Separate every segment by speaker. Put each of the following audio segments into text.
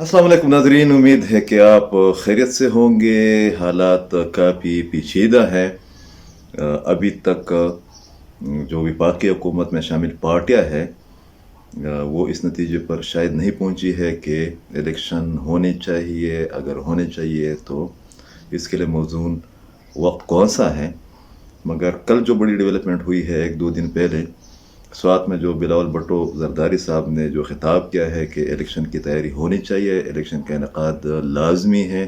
Speaker 1: अस्सलाम वालेकुम नाजरीन, उम्मीद है कि आप खैरियत से होंगे। हालात काफ़ी पेचीदा है। अभी तक जो विफाकी हुकूमत में शामिल पार्टियां हैं, वो इस नतीजे पर शायद नहीं पहुंची है कि इलेक्शन होने चाहिए। अगर होने चाहिए तो इसके लिए मौजून वक्त कौन सा है। मगर कल जो बड़ी डेवलपमेंट हुई है एक दो दिन पहले, स्वात में जो बिलावल भुट्टो जरदारी साहब ने जो खिताब किया है कि इलेक्शन की तैयारी होनी चाहिए, इलेक्शन का इनकाद लाजमी है,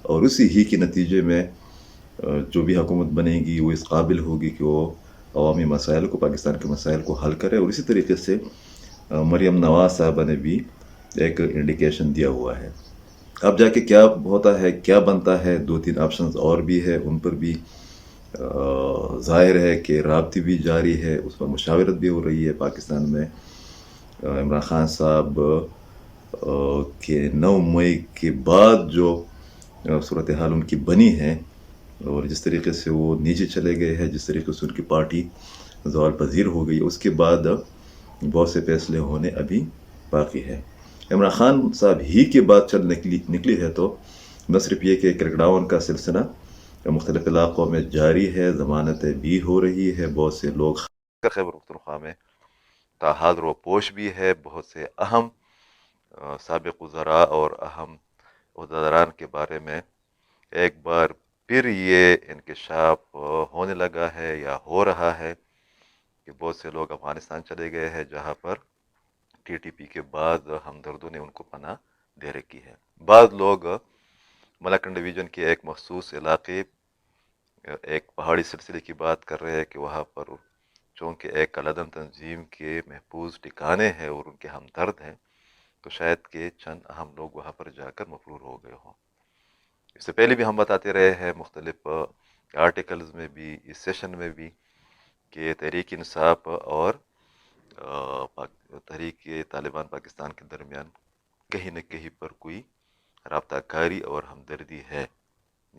Speaker 1: और उसी ही के नतीजे में जो भी हुकूमत बनेगी वो इस काबिल होगी कि वो अवामी मसाइल को, पाकिस्तान के मसाइल को हल करे। और इसी तरीके से मरियम नवाज साहबा ने भी एक इंडिकेशन दिया हुआ है। अब जाके क्या होता है, क्या बनता है, दो तीन ऑप्शंस और भी है, उन पर भी ज़ाहिर है कि राब्ते भी जारी है, उस पर मुशावरत भी हो रही है पाकिस्तान में। इमरान खान साहब के 9 मई के बाद जो सूरत हाल उनकी बनी है, और जिस तरीके से वो नीचे चले गए हैं, जिस तरीके से उनकी पार्टी ज़वाल पजीर हो गई, उसके बाद बहुत से फैसले होने अभी बाकी है। इमरान खान साहब ही की बात चल निकली है तो न सिर्फ ये कि क्रैकडाउन का सिलसिला मुख्तलिफ इलाक़ों में जारी है, ज़मानतें भी हो रही है, बहुत से लोग खैबर पख्तूनख्वा में ताहाल रोपोश भी है, बहुत से अहम साबिक़ वज़रा और अहम उहदेदारान के बारे में एक बार फिर ये इंकशाफ होने लगा है या हो रहा है कि बहुत से लोग अफ़गानिस्तान चले गए हैं, जहाँ पर TTP के बाद हमदर्दों ने उनको पनाह दे रखी है। बाद लोग मलाकंड डिवीज़न के एक मखसूस इलाके, एक पहाड़ी सिलसिले की बात कर रहे हैं कि वहाँ पर चूँकि एक कलादन तंजीम के महफूज ठिकाने हैं और उनके हमदर्द हैं, तो शायद के चंद अहम लोग वहाँ पर जाकर मफरूर हो गए हों। इससे पहले भी हम बताते रहे हैं मुख्तलिफ आर्टिकल्स में भी, इस सेशन में भी, कि तहरीक इंसाफ और तहरीक तालिबान पाकिस्तान के दरमियान कहीं न कहीं पर कोई राब्ता कारी और हमदर्दी है।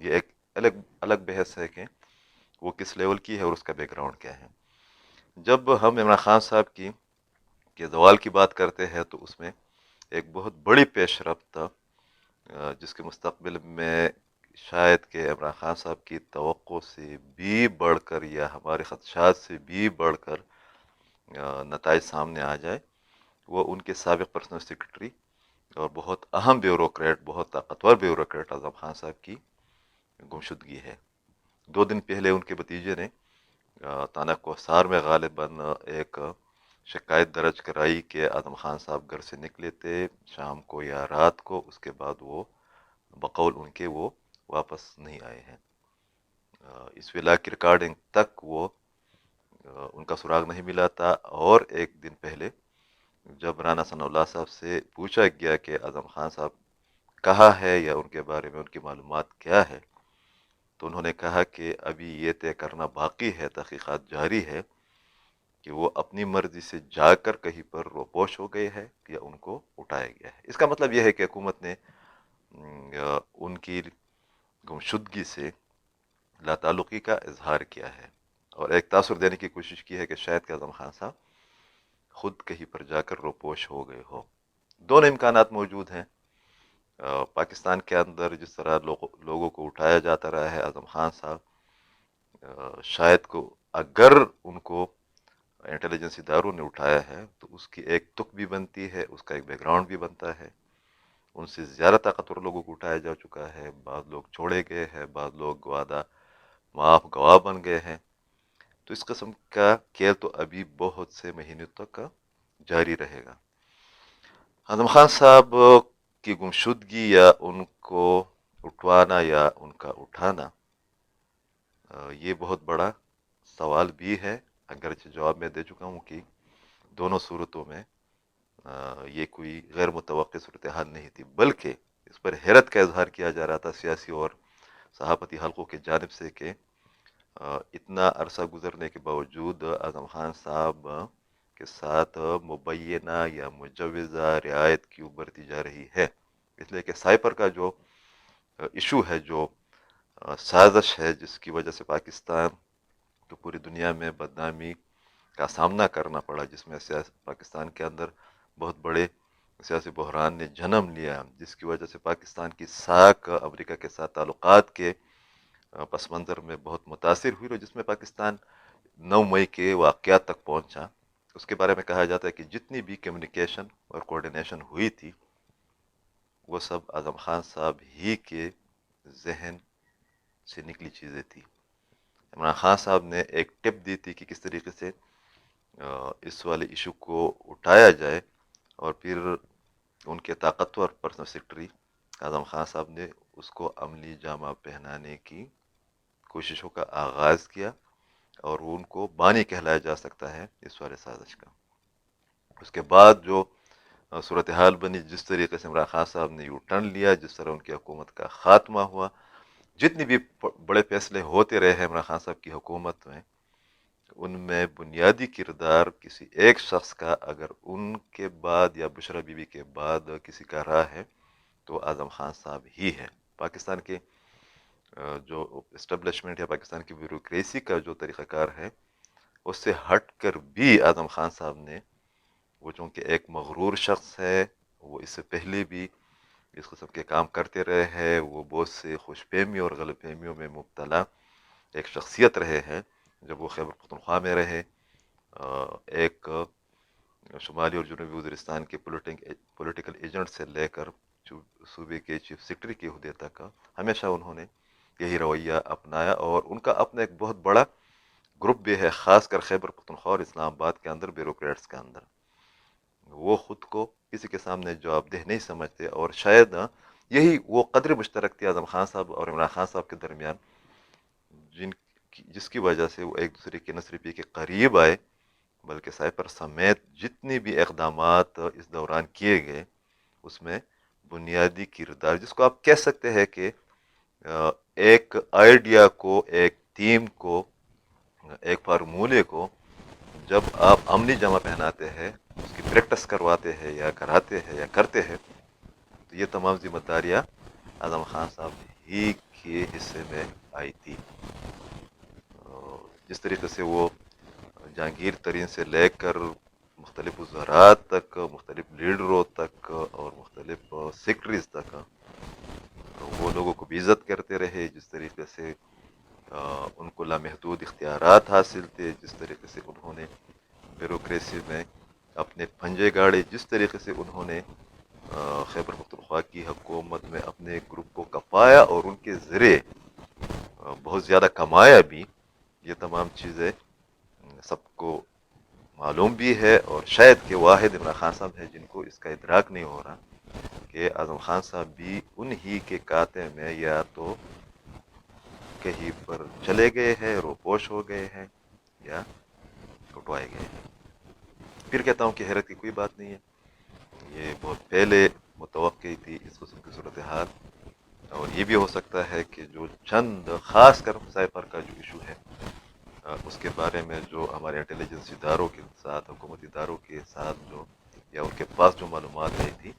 Speaker 1: ये एक अलग अलग बहस है कि वो किस लेवल की है और उसका बैकग्राउंड क्या है। जब हम इमरान खान साहब की के ज़वाल की बात करते हैं तो उसमें एक बहुत बड़ी पेशरफ्त जिसके मुस्तकबिल में शायद कि इमरान खान साहब की तवक्को से भी बढ़कर या हमारे खदशात से भी बढ़कर नताइज सामने आ जाए, वो उनके साबिक़ पर्सनल सेक्रेटरी और बहुत अहम ब्यूरोक्रेट, बहुत ताकतवर ब्यूरोक्रेट आज़म खान साहब की गुमशुदगी है। 2 दिन पहले उनके भतीजे ने थाना कोसार में गालिबन एक शिकायत दर्ज कराई कि आज़म खान साहब घर से निकले थे शाम को या रात को, उसके बाद वो बकौल उनके वो वापस नहीं आए हैं। इस विला की रिकॉर्डिंग तक वो उनका सुराग नहीं मिला था। और एक दिन पहले जब राना सनाउल्लाह साहब से पूछा गया कि आज़म खान साहब कहाँ है या उनके बारे में उनकी मालूमात क्या है, तो उन्होंने कहा कि अभी ये तय करना बाकी है, तहकीकात जारी है कि वो अपनी मर्जी से जाकर कहीं पर रोपोश हो गए हैं या उनको उठाया गया है। इसका मतलब यह है कि हुकूमत ने उनकी गुमशुदगी से लाताल्लुकी का इजहार किया है और एक तासुर देने की कोशिश की है कि शायद कि आज़म खान साहब खुद कहीं पर जाकर रोपोश हो गए हो। दोनों इम्कानात मौजूद हैं। पाकिस्तान के अंदर जिस तरह लोगों को उठाया जाता रहा है, आज़म खान साहब शायद को अगर उनको इंटेलिजेंस इदारों ने उठाया है तो उसकी एक तुक भी बनती है, उसका एक बैकग्राउंड भी बनता है। उनसे ज़्यादा ताकतवर लोगों को उठाया जा चुका है, बाद लोग छोड़े गए हैं, बाद लोग वादा माफ गवाह बन गए हैं। तो इस किस्म का खेल तो अभी बहुत से महीनों तक जारी रहेगा। आज़म खान साहब की गुमशुदगी या उनको उठवाना या उनका उठाना, ये बहुत बड़ा सवाल भी है। अगरचे जवाब मैं दे चुका हूँ कि दोनों सूरतों में ये कोई गैर मुतवक्किल सूरत हाल नहीं थी, बल्कि इस पर हैरत का इजहार किया जा रहा था सियासी और सहाफती हलकों की जानिब से कि इतना अरसा गुजरने के बावजूद आज़म खान साहब के साथ मुबैना या मुजवज़ा रियायत क्यों बरती जा रही है। इसलिए कि साइपर का जो इशू है, जो साजिश है, जिसकी वजह से पाकिस्तान तो पूरी दुनिया में बदनामी का सामना करना पड़ा, जिसमें से पाकिस्तान के अंदर बहुत बड़े سیاسی بحران نے جنم لیا، جس کی وجہ سے پاکستان کی ساکھ امریکہ کے ساتھ تعلقات کے پس منظر میں بہت متاثر ہوئی، اور جس میں پاکستان 9 مئی کے واقعات تک پہنچا. اس کے بارے میں کہا جاتا ہے کہ جتنی بھی کمیونیکیشن اور کوارڈینیشن ہوئی تھی وہ سب اعظم خان صاحب ہی کے ذہن سے نکلی چیزیں تھی. عمران خان صاحب نے ایک ٹپ دی تھی کہ کس طریقے سے اس والے ایشو کو اٹھایا جائے، اور پھر ان کے طاقتور پرسنل سیکرٹری اعظم خان صاحب نے اس کو عملی جامہ پہنانے کی کوششوں کا آغاز کیا، اور ان کو بانی کہلایا جا سکتا ہے اس والے سازش کا. اس کے بعد جو صورتحال بنی، جس طریقے سے عمران خان صاحب نے یو ٹرن لیا، جس طرح ان کی حکومت کا خاتمہ ہوا، جتنی بھی بڑے فیصلے ہوتے رہے ہیں عمران خان صاحب کی حکومت میں، ان میں بنیادی کردار کسی ایک شخص کا اگر ان کے بعد یا بشرا بی بی کے بعد کسی کا رہا ہے تو اعظم خان صاحب ہی ہے. پاکستان کے جو اسٹیبلشمنٹ یا پاکستان کی بیوروکریسی کا جو طریقہ کار ہے، اس سے ہٹ کر بھی اعظم خان صاحب نے، وہ چونکہ ایک مغرور شخص ہے، وہ اس سے پہلے بھی اس قسم کے کام کرتے رہے ہیں، وہ بہت سے خوش فہمی اور غلط فہمیوں میں مبتلا ایک شخصیت رہے ہیں. جب وہ خیبر پختونخوا میں رہے، ایک شمالی اور جنوبی وزیرستان کے پولیٹیکل ایجنٹ سے لے کر صوبے کے چیف سیکرٹری کے عہدے تک ہمیشہ انہوں نے یہی رویہ اپنایا، اور ان کا اپنا ایک بہت بڑا گروپ بھی ہے، خاص کر خیبر پختونخوا اور اسلام آباد کے اندر بیوروکریٹس کے اندر. وہ خود کو کسی کے سامنے جواب دہ نہیں سمجھتے، اور شاید یہی وہ قدر مشترک تھی اعظم خان صاحب اور عمران خان صاحب کے درمیان، جس کی وجہ سے وہ ایک دوسرے کے نہ صرف کے قریب آئے، بلکہ سائپر سمیت جتنی بھی اقدامات اس دوران کیے گئے، اس میں بنیادی کردار، جس کو آپ کہہ سکتے ہیں کہ ایک آئیڈیا کو، ایک تھیم کو، ایک فارمولے کو جب آپ عملی جمع پہناتے ہیں، اس کی پریکٹس کرواتے ہیں یا کراتے ہیں یا کرتے ہیں، تو یہ تمام ذمہ داریاں اعظم خان صاحب ہی کے حصے میں آئی تھی. جس طریقے سے وہ جہانگیر ترین سے لے کر مختلف وزرات تک، مختلف لیڈروں تک اور مختلف سیکرٹریز تک وہ لوگوں کو بھی عزت کرتے رہے، جس طریقے سے ان کو لامحدود اختیارات حاصل تھے، جس طریقے سے انہوں نے بیوروکریسی میں اپنے پنجے گاڑے، جس طریقے سے انہوں نے خیبر پختونخوا کی حکومت میں اپنے گروپ کو کپایا اور ان کے ذریعے بہت زیادہ کمایا بھی. یہ تمام چیزیں سب کو معلوم بھی ہے، اور شاید کہ واحد عمران خان صاحب ہے جن کو اس کا ادراک نہیں ہو رہا کہ اعظم خان صاحب بھی انہی کے کاتے میں یا تو کہیں پر چلے گئے ہیں، روپوش ہو گئے ہیں، یا کٹوائے گئے ہیں. پھر کہتا ہوں کہ حیرت کی کوئی بات نہیں ہے، یہ بہت پہلے متوقع تھی اس قسم کی صورتحال. اور یہ بھی ہو سکتا ہے کہ جو چند خاص کر سائپر کا جو ایشو ہے، اس کے بارے میں جو ہمارے انٹیلیجنس اداروں کے ساتھ، حکومتی اداروں کے ساتھ جو یا ان کے پاس جو معلومات آئی تھی،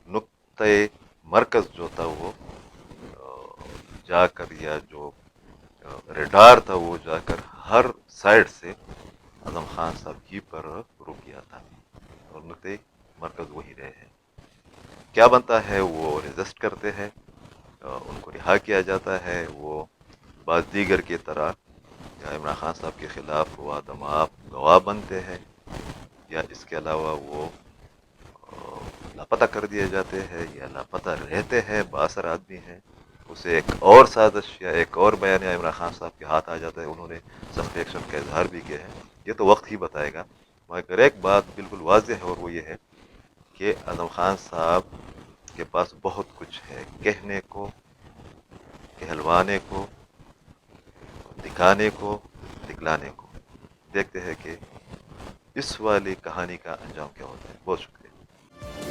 Speaker 1: نقطۂ مرکز جو تھا وہ جا کر، یا جو ریڈار تھا وہ جا کر ہر سائڈ سے اعظم خان صاحب ہی پر رک گیا تھا، اور نقطۂ مرکز وہی رہے ہیں. کیا بنتا ہے، وہ ریزسٹ کرتے ہیں، ان کو رہا کیا جاتا ہے، وہ بعض دیگر کی طرح یا عمران خان صاحب کے خلاف وہ آدماب گواہ بنتے ہیں، یا اس کے علاوہ وہ لاپتہ کر دیے جاتے ہیں یا لاپتہ رہتے ہیں. باثر آدمی ہیں، اسے ایک اور سازش یا ایک اور بیان یا عمران خان صاحب کے ہاتھ آ جاتا ہے. انہوں نے سخت ایکشن کا اظہار بھی کیا ہے، یہ تو وقت ہی بتائے گا. مگر ایک بات بالکل واضح ہے، اور وہ یہ ہے کہ اعظم خان صاحب کے پاس بہت کچھ ہے کہنے کو، کہلوانے کو، دکھانے کو، دکھلانے کو. دیکھتے ہیں کہ اس والی کہانی کا انجام کیا ہوتا ہے. بہت شکریہ.